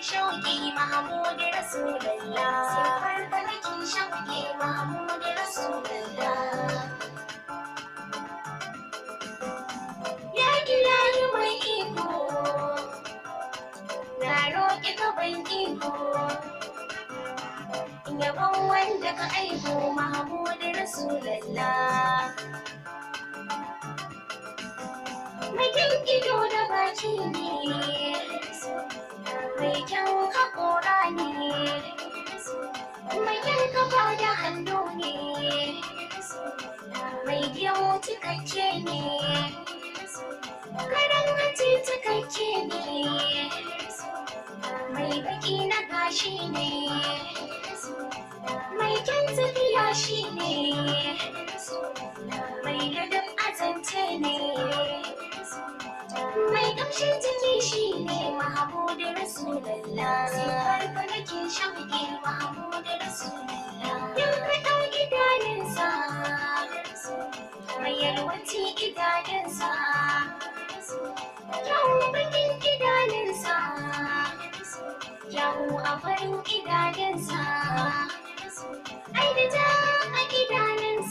shauƙi Mahmud Rasulullah, siffar ka nake shauƙi Mahmud Rasulullah. Ya ilahi mai iko, na roƙi ka ban iko, yabon wanda ka aiko Mahmud Rasulullah. Mai kyan ido da baki ne, mai kyan haƙora ne, mai kyan kafa da hannu ne, mai kyau cikakke ne, karan hanci cikakke ne, mai baki na gashi ne, mai kyan tafiya shi ne, mai ladab azance ne, mai kamshin jiki shi ne Mahmud Rasulullah, siffar ka nake shauƙi Mahmud Rasulullah. Yau ka ɗau idanunsa, mai yalwaci idanunsa, kyau bakin idanunsa, kyau a farin idanunsa, ai da ja a idanunsa.